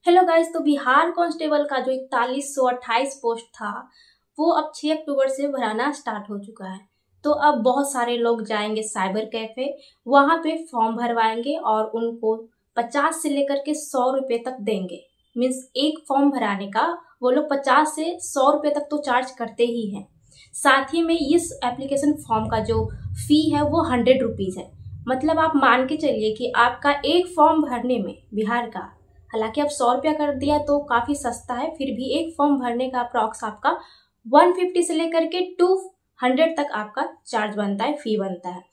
Hello guys, तो Bihar constable का जो 4128 पोस्ट था वो अब 6 अक्टूबर से भराना स्टार्ट हो चुका है। तो अब बहुत सारे लोग जाएंगे साइबर कैफे, वहां पे फॉर्म भरवाएंगे और उनको 50 से लेकर के 100 रुपए तक देंगे। मीन्स एक फॉर्म भराने का वो लोग 50 से 100 रुपए तक तो चार्ज करते ही हैं। साथ ही में इस एप्लीकेशन फॉर्म का जो फी है वो 100 रुपीज है। मतलब आप मान के चलिए कि आपका एक फॉर्म भरने में बिहार का, हालांकि अब 100 रुपया कर दिया तो काफी सस्ता है, फिर भी एक फॉर्म भरने का अप्रॉक्स आपका 150 से लेकर के 200 तक आपका चार्ज बनता है, फी बनता है।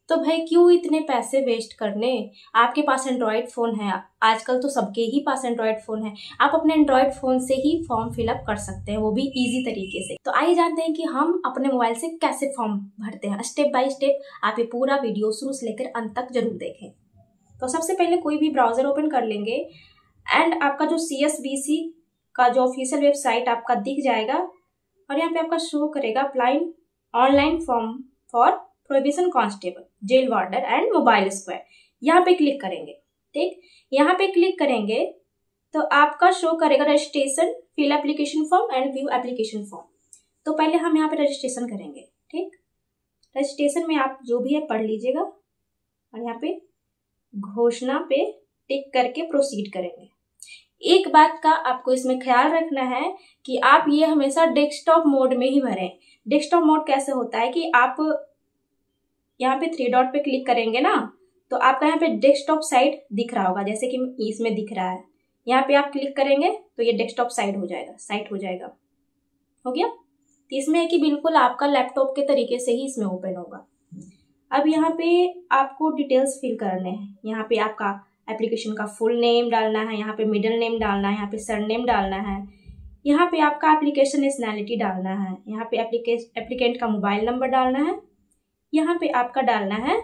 तो भाई क्यों इतने पैसे वेस्ट करने। आपके पास एंड्रॉयड फोन है, आजकल तो सबके ही पास एंड्रॉयड फोन है, आप अपने एंड्रॉयड फोन से ही फॉर्म फिलअप कर सकते हैं, वो भी इजी तरीके से। तो आइए जानते हैं कि हम अपने मोबाइल से कैसे फॉर्म भरते हैं, स्टेप बाय स्टेप। आप ये पूरा वीडियो शुरू से लेकर अंत तक जरूर देखें। तो सबसे पहले कोई भी ब्राउजर ओपन कर लेंगे एंड आपका जो CSBC का जो ऑफिशियल वेबसाइट आपका दिख जाएगा और यहाँ पे आपका शो करेगा applying online form for prohibition constable, jail warder and mobile squad. यहाँ पे क्लिक करेंगे। ठीक, यहाँ पे क्लिक करेंगे तो आपका शो करेगा registration, fill application form and view application form. तो पहले हम यहाँ पे रजिस्ट्रेशन करेंगे। ठीक, रजिस्ट्रेशन में आप जो भी है पढ़ लीजिएगा और यहाँ पे घोषणा पे टिक करके प्रोसीड करेंगे। एक बात का आपको इसमें ख्याल रखना है कि आप ये हमेशा डेस्कटॉप मोड में ही भरें। डेस्कटॉप मोड कैसे होता है कि आप यहाँ पे 3 डॉट पे क्लिक करेंगे ना, तो आपका यहाँ पे डेस्कटॉप साइट दिख रहा होगा, जैसे कि इसमें दिख रहा है। यहाँ पे आप क्लिक करेंगे तो ये डेस्कटॉप साइट हो जाएगा। हो गया। तो इसमें है कि बिल्कुल आपका लैपटॉप के तरीके से ही इसमें ओपन होगा। अब यहाँ पे आपको डिटेल्स फिल करने हैं। यहाँ पे आपका एप्लीकेशन का फुल नेम डालना है, यहाँ पे मिडिल नेम डालना है, यहाँ पे सरनेम डालना है, यहाँ पे आपका एप्लीकेशन नेशनैलिटी डालना है, यहाँ पे एप्लीकेंट का मोबाइल नंबर डालना है, यहाँ पे आपका डालना है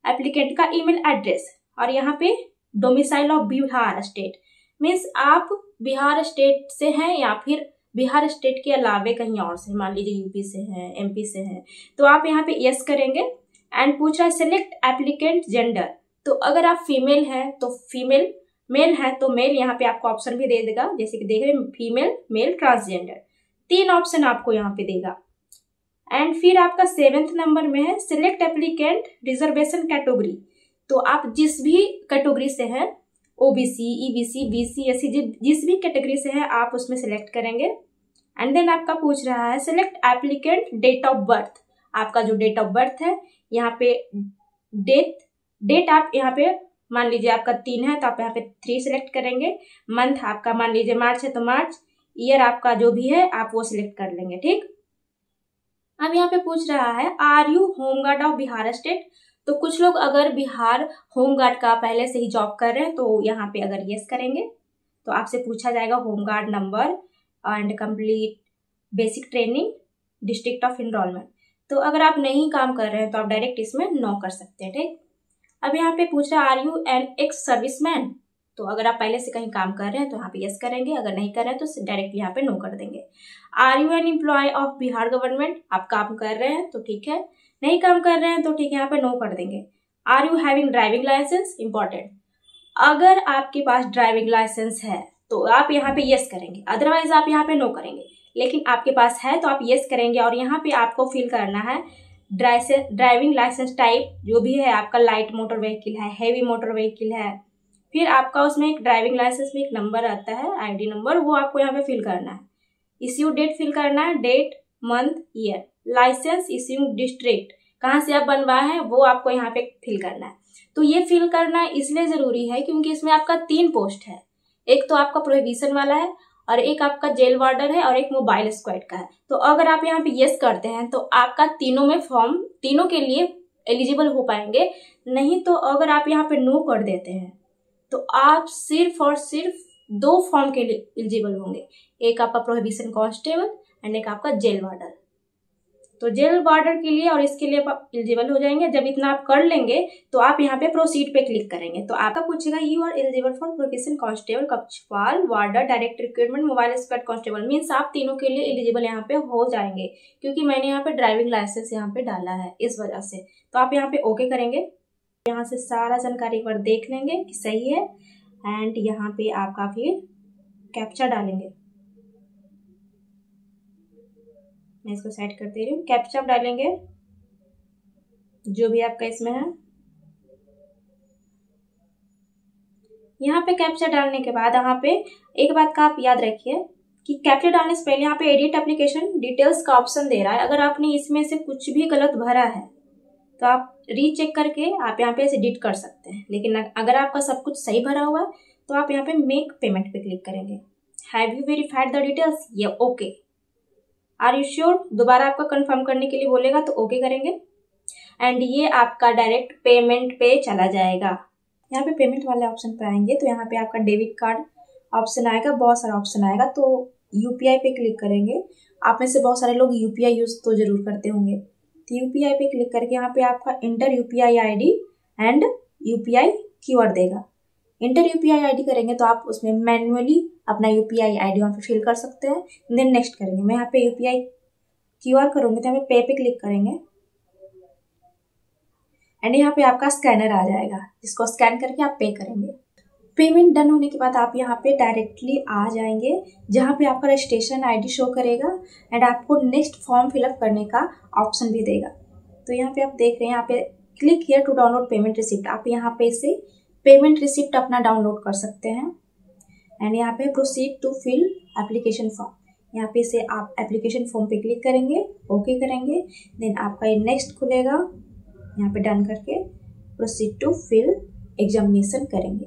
एप्लीकेंट का ईमेल एड्रेस और यहाँ पे domicile of Bihar state. Means आप बिहार स्टेट से हैं या फिर बिहार स्टेट के अलावे कहीं और से, मान लीजिए यूपी से हैं, MP से हैं, तो आप यहाँ पे यस करेंगे। एंड पूछ रहा है सिलेक्ट एप्लीकेंट जेंडर। तो अगर आप फीमेल हैं तो फीमेल, मेल है तो मेल, यहाँ पे आपको ऑप्शन भी दे देगा, जैसे कि देख रहे हैं फीमेल, मेल, ट्रांसजेंडर, 3 ऑप्शन आपको यहाँ पे देगा। एंड फिर आपका 7th नंबर में है सिलेक्ट एप्लीकेंट रिजर्वेशन कैटेगरी। तो आप जिस भी कैटेगरी से हैं, OBC, EBC, BC, SC, जिस भी कैटेगरी से है आप उसमें सिलेक्ट करेंगे। एंड देन आपका पूछ रहा है select applicant date of birth. आपका जो डेट ऑफ बर्थ है, यहाँ पे डेट आप यहाँ पे मान लीजिए आपका 3 है तो आप यहाँ पे 3 सिलेक्ट करेंगे। मंथ आपका मान लीजिए मार्च है तो मार्च, ईयर आपका जो भी है आप वो सिलेक्ट कर लेंगे। ठीक, अब यहाँ पे पूछ रहा है are you home guard of Bihar state. तो कुछ लोग अगर बिहार होमगार्ड का पहले से ही जॉब कर रहे हैं तो यहाँ पे अगर यस करेंगे तो आपसे पूछा जाएगा home guard number and complete basic training, district of enrolment. तो अगर आप नहीं काम कर रहे हैं तो आप डायरेक्ट इसमें नो कर सकते हैं। ठीक, अब यहाँ पे पूछ रहा है are you an ex serviceman. तो अगर आप पहले से कहीं काम कर रहे हैं तो यहाँ पे यस करेंगे, अगर नहीं कर रहे हैं तो डायरेक्ट यहाँ पे नो कर देंगे। Are you an employ of Bihar government. आप काम कर रहे हैं तो ठीक है, नहीं काम कर रहे हैं तो ठीक है, यहाँ पे नो कर देंगे। Are you having driving licence, important. अगर आपके पास ड्राइविंग लाइसेंस है तो आप यहाँ पे यस करेंगे, अदरवाइज आप यहाँ पे नो करेंगे। लेकिन आपके पास है तो आप यस करेंगे और यहाँ पे आपको फिल करना है ड्राइविंग लाइसेंस टाइप जो भी है आपका, लाइट मोटर व्हीकल है, हैवी मोटर व्हीकल है, फिर आपका उसमें एक ड्राइविंग लाइसेंस में एक नंबर आता है, ID नंबर, वो आपको यहाँ पे फिल करना है। इश्यू डेट फिल करना है, date, month, year, licence issuing district, कहाँ से आप बनवाए हैं वो आपको यहाँ पे फिल करना है। तो ये फिल करना इसलिए जरूरी है क्योंकि इसमें आपका 3 पोस्ट है, एक तो आपका प्रोहिबिशन वाला है और एक आपका जेल वार्डर है और एक मोबाइल स्क्वाड का है। तो अगर आप यहाँ पे यस करते हैं तो आपका तीनों में फॉर्म, तीनों के लिए एलिजिबल हो पाएंगे। नहीं तो अगर आप यहाँ पे नो कर देते हैं तो आप सिर्फ और सिर्फ 2 फॉर्म के लिए एलिजिबल होंगे, एक आपका प्रोहिबिशन कांस्टेबल एंड एक आपका जेल वार्डर। तो जेल वार्डर के लिए और इसके लिए आप एलिजिबल हो जाएंगे। जब इतना आप कर लेंगे तो आप यहाँ पे प्रोसीड पे क्लिक करेंगे तो आपका पूछेगा you are eligible for prohibition constable, कक्षपाल, warder, direct recruitment, mobile squad constable. Means आप तीनों के लिए एलिजिबल यहाँ पे हो जाएंगे क्योंकि मैंने यहाँ पे ड्राइविंग लाइसेंस यहाँ पे डाला है इस वजह से। तो आप यहाँ पे ओके करेंगे। यहाँ से सारा जानकारी एक बार देख लेंगे कि सही है। एंड यहाँ पे आपका फिर कैप्चा डालेंगे। मैं इसको सेट कर दे रही हूँ। कैप्चा डालेंगे जो भी आपका इसमें है। यहाँ पे कैप्चा डालने के बाद यहाँ पे एक बात का आप याद रखिए कि कैप्चा डालने से पहले यहाँ पे एडिट एप्लीकेशन डिटेल्स का ऑप्शन दे रहा है। अगर आपने इसमें से कुछ भी गलत भरा है तो आप रीचेक करके आप यहाँ पे एडिट कर सकते हैं। लेकिन अगर आपका सब कुछ सही भरा हुआ है तो आप यहाँ पे मेक पेमेंट पे क्लिक करेंगे। Have you verified the details? ये ओके। Are you sure? दोबारा आपका कंफर्म करने के लिए बोलेगा तो ओके करेंगे एंड ये आपका डायरेक्ट पेमेंट पे चला जाएगा। यहाँ पे पेमेंट वाले ऑप्शन पे आएंगे तो यहाँ पे आपका डेबिट कार्ड ऑप्शन आएगा, बहुत सारा ऑप्शन आएगा। तो यूपीआई पे क्लिक करेंगे। आप में से बहुत सारे लोग यूपीआई यूज तो जरूर करते होंगे। तो यूपीआई पे क्लिक करके यहाँ पे आपका inter UPI ID and UPI keyword देगा। इंटर यूपीआई आईडी करेंगे तो आप उसमें मैन्युअली अपना यूपीआई आईडी वहाँ पे फिल कर सकते हैं। देन नेक्स्ट करेंगे। मैं यहाँ पे यूपीआई क्यूआर करूँगी तो यहाँ पे पे क्लिक करेंगे एंड यहाँ पे आपका स्कैनर आ जाएगा, जिसको स्कैन करके आप पे करेंगे। पेमेंट डन होने के बाद आप यहाँ पे डायरेक्टली आ जाएंगे जहाँ पे आपका रजिस्ट्रेशन आईडी शो करेगा एंड आपको नेक्स्ट फॉर्म फिलअप करने का ऑप्शन भी देगा। तो यहाँ पे आप देख रहे हैं यहाँ पे click here to download payment receipt. आप यहाँ पे से पेमेंट रिसिप्ट अपना डाउनलोड कर सकते हैं एंड यहाँ पे proceed to fill application form. यहाँ पे से आप एप्लीकेशन फॉर्म पे क्लिक करेंगे, ओके करेंगे। देन आपका ये नेक्स्ट खुलेगा, यहाँ पे डन करके प्रोसीड टू फिल एग्जामिनेशन करेंगे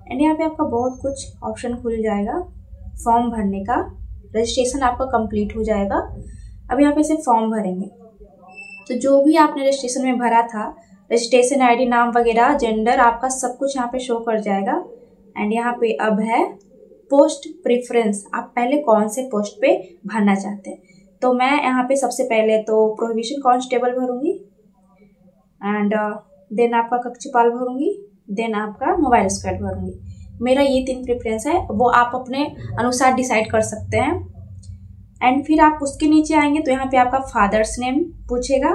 एंड यहाँ पे आपका बहुत कुछ ऑप्शन खुल जाएगा फॉर्म भरने का। रजिस्ट्रेशन आपका कंप्लीट हो जाएगा। अब यहाँ पे से फॉर्म भरेंगे तो जो भी आपने रजिस्ट्रेशन में भरा था, रजिस्ट्रेशन आईडी, नाम वगैरह, जेंडर, आपका सब कुछ यहाँ पे शो कर जाएगा एंड यहाँ पे अब है पोस्ट प्रेफरेंस। आप पहले कौन से पोस्ट पे भरना चाहते हैं। तो मैं यहाँ पे सबसे पहले तो प्रोहिबिशन कांस्टेबल भरूंगी एंड देन आपका कक्षपाल भरूंगी, देन आपका मोबाइल स्क्वाड भरूंगी। मेरा ये 3 प्रेफरेंस है, वो आप अपने अनुसार डिसाइड कर सकते हैं। एंड फिर आप उसके नीचे आएंगे तो यहाँ पे आपका फादर्स नेम पूछेगा,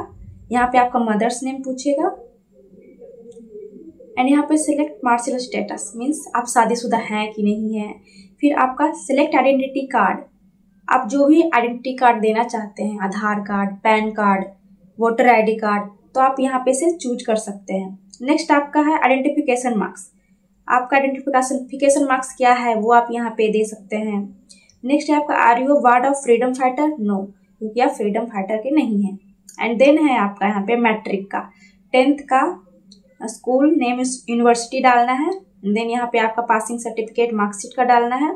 यहाँ पे आपका मदर्स नेम पूछेगा एंड यहाँ पे सिलेक्ट मार्शियल स्टेटस मीन्स आप शादीशुदा हैं कि नहीं है। फिर आपका सिलेक्ट आइडेंटिटी कार्ड, आप जो भी आइडेंटिटी कार्ड देना चाहते हैं, Aadhaar card, PAN card, voter ID card, तो आप यहाँ पे से चूज कर सकते हैं। नेक्स्ट आपका है आइडेंटिफिकेशन मार्क्स। आपका आइडेंटिफिकेशन मार्क्स क्या है वो आप यहाँ पे दे सकते हैं। नेक्स्ट है आपका are you ward of freedom fighter? No, क्योंकि आप फ्रीडम फाइटर के नहीं हैं। एंड देन है आपका यहाँ पे मैट्रिक का, 10th का स्कूल नेम, यूनिवर्सिटी डालना है। देन यहाँ पे आपका पासिंग सर्टिफिकेट, मार्कशीट का डालना है।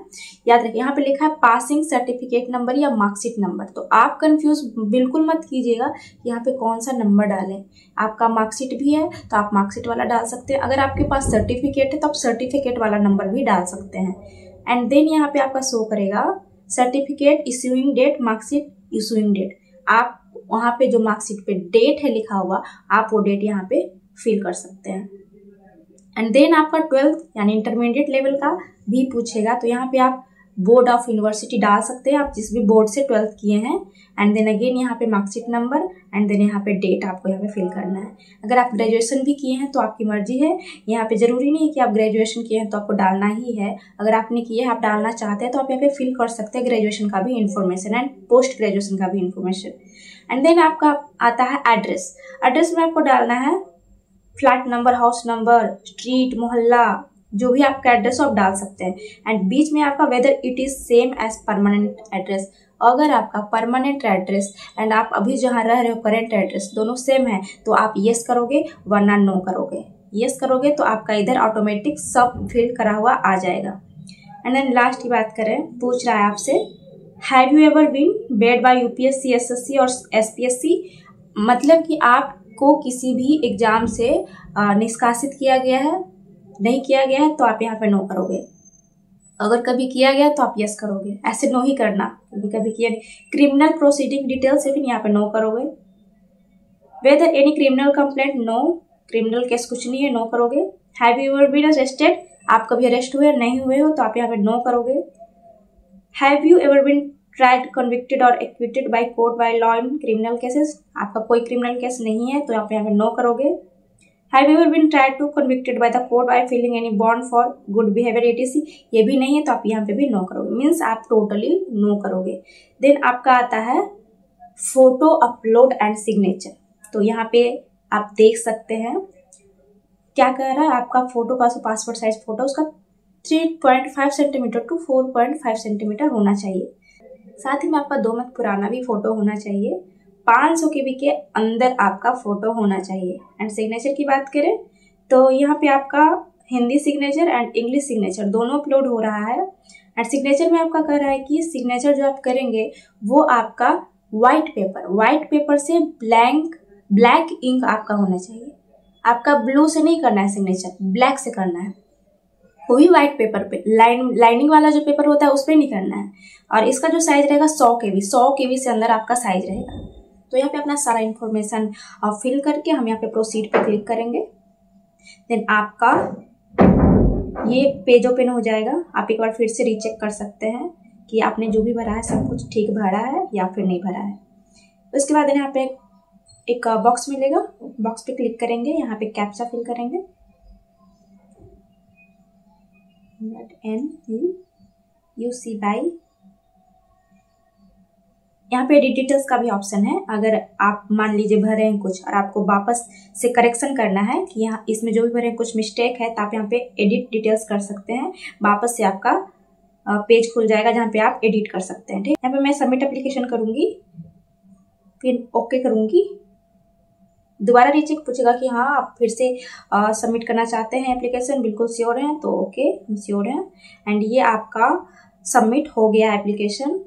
याद रखिए यहाँ पे लिखा है पासिंग सर्टिफिकेट नंबर या मार्कशीट नंबर, तो आप कंफ्यूज बिल्कुल मत कीजिएगा यहाँ पे कौन सा नंबर डालें। आपका मार्कशीट भी है तो आप मार्कशीट वाला डाल सकते हैं। अगर आपके पास सर्टिफिकेट है तो आप सर्टिफिकेट वाला नंबर भी डाल सकते हैं। एंड देन यहाँ पे आपका शो करेगा certificate issuing date, marksheet issuing date. आप वहाँ पे जो मार्कशीट पे डेट है लिखा हुआ, आप वो डेट यहाँ पे फिल कर सकते हैं। एंड देन आपका 12th यानी इंटरमीडिएट लेवल का भी पूछेगा, तो यहाँ पे आप बोर्ड ऑफ यूनिवर्सिटी डाल सकते हैं, आप जिस भी बोर्ड से 12th किए हैं। एंड देन अगेन यहाँ पे मार्कशीट नंबर एंड देन यहाँ पे डेट आपको यहाँ पे फिल करना है। अगर आप ग्रेजुएशन भी किए हैं तो आपकी मर्जी है, यहाँ पे जरूरी नहीं है कि आप ग्रेजुएशन किए हैं तो आपको डालना ही है। अगर आपने किया है, आप डालना चाहते हैं तो आप यहाँ पे फिल कर सकते हैं ग्रेजुएशन का भी इन्फॉर्मेशन एंड पोस्ट ग्रेजुएशन का भी इन्फॉर्मेशन। एंड देन आपका आता है एड्रेस। एड्रेस में आपको डालना है flat number, house number, street, मोहल्ला, जो भी आपका एड्रेस हो आप डाल सकते हैं। एंड बीच में आपका whether it is same as permanent address. अगर आपका परमानेंट एड्रेस एंड आप अभी जहाँ रह रहे हो करेंट एड्रेस दोनों सेम है तो आप येस करोगे, वरना नो करोगे। येस करोगे तो आपका इधर ऑटोमेटिक सब फिल करा हुआ आ जाएगा। एंड देन लास्ट की बात करें, पूछ रहा है आपसे have you ever been barred by UPSC, SSC और एसपीएससी, मतलब कि आप को किसी भी एग्जाम से निष्कासित किया गया है, नहीं किया गया है तो आप यहाँ पे नो करोगे। अगर कभी किया गया तो आप यस करोगे, ऐसे नो ही करना क्योंकि कभी किया नहीं। क्रिमिनल प्रोसीडिंग डिटेल्स है, फिर यहाँ पे नो करोगे। Whether any criminal complaint, no, criminal case कुछ नहीं है, नो करोगे। Have you ever been arrested, आप कभी अरेस्ट हुए नहीं हुए हो तो आप यहाँ पे नो करोगे। Have you ever been tried, convicted और acquitted by court by law in criminal cases, आपका कोई क्रिमिनल केस नहीं है तो आप यहाँ पे नो करोगे। Have you ever been tried to convicted by the court by feeling any bond for good behaviour etc, ये भी नहीं है तो आप यहाँ पे भी नो करोगे, मीन्स आप टोटली नो करोगे। देन आपका आता है फोटो अपलोड एंड सिग्नेचर। तो यहाँ पे आप देख सकते हैं क्या कह रहा है, आपका फोटो का पासपोर्ट साइज फोटो उसका 3.5 सेंटीमीटर टू 4.5 सेंटीमीटर होना चाहिए। साथ ही में आपका 2 मंथ पुराना भी फोटो होना चाहिए। 500 KB के अंदर आपका फोटो होना चाहिए। एंड सिग्नेचर की बात करें तो यहाँ पे आपका Hindi signature and English signature दोनों अपलोड हो रहा है। एंड सिग्नेचर में आपका कह रहा है कि सिग्नेचर जो आप करेंगे वो आपका व्हाइट पेपर से ब्लैक इंक आपका होना चाहिए। आपका ब्लू से नहीं करना है सिग्नेचर, ब्लैक से करना है, वो भी व्हाइट पेपर पे, लाइनिंग वाला जो पेपर होता है उस पर नहीं करना है। और इसका जो साइज रहेगा 100 KB से अंदर आपका साइज रहेगा। तो यहाँ पे अपना सारा इन्फॉर्मेशन फिल करके हम यहाँ पे प्रोसीड पे क्लिक करेंगे। देन आपका ये पेज ओपन हो जाएगा। आप एक बार फिर से रीचेक कर सकते हैं कि आपने जो भी भरा है सब कुछ ठीक भरा है या फिर नहीं भरा है। उसके बाद यहाँ पे एक बॉक्स मिलेगा, बॉक्स पे क्लिक करेंगे, यहाँ पे कैप्चा फिल करेंगे, NUC यहाँ पे एडिट डिटेल्स का भी ऑप्शन है। अगर आप मान लीजिए भरे हैं कुछ और आपको वापस से करेक्शन करना है कि यहाँ इसमें जो भी भरे हैं कुछ मिस्टेक है तो आप यहाँ पे एडिट डिटेल्स कर सकते हैं। वापस से आपका पेज खुल जाएगा जहाँ पे आप एडिट कर सकते हैं। ठीक, यहाँ पे मैं सबमिट एप्लीकेशन करूंगी, फिर ओके करूंगी। दोबारा रीचेक पूछेगा कि हाँ आप फिर से सबमिट करना चाहते हैं एप्लीकेशन, बिल्कुल श्योर हैं तो ओके, हम श्योर हैं। एंड ये आपका सबमिट हो गया एप्लीकेशन।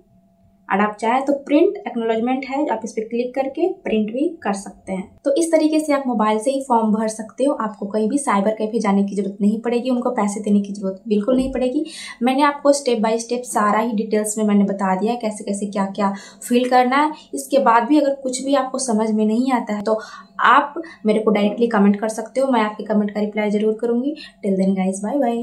और आप चाहें तो प्रिंट एक्नॉलेजमेंट है, आप इस पर क्लिक करके प्रिंट भी कर सकते हैं। तो इस तरीके से आप मोबाइल से ही फॉर्म भर सकते हो। आपको कहीं भी साइबर कैफे जाने की जरूरत नहीं पड़ेगी, उनको पैसे देने की जरूरत बिल्कुल नहीं पड़ेगी। मैंने आपको स्टेप बाय स्टेप सारा ही डिटेल्स में मैंने बता दिया है कैसे कैसे क्या क्या फिल करना है। इसके बाद भी अगर कुछ भी आपको समझ में नहीं आता है तो आप मेरे को डायरेक्टली कमेंट कर सकते हो, मैं आपके कमेंट का रिप्लाई जरूर करूंगी। Till then guys, bye bye.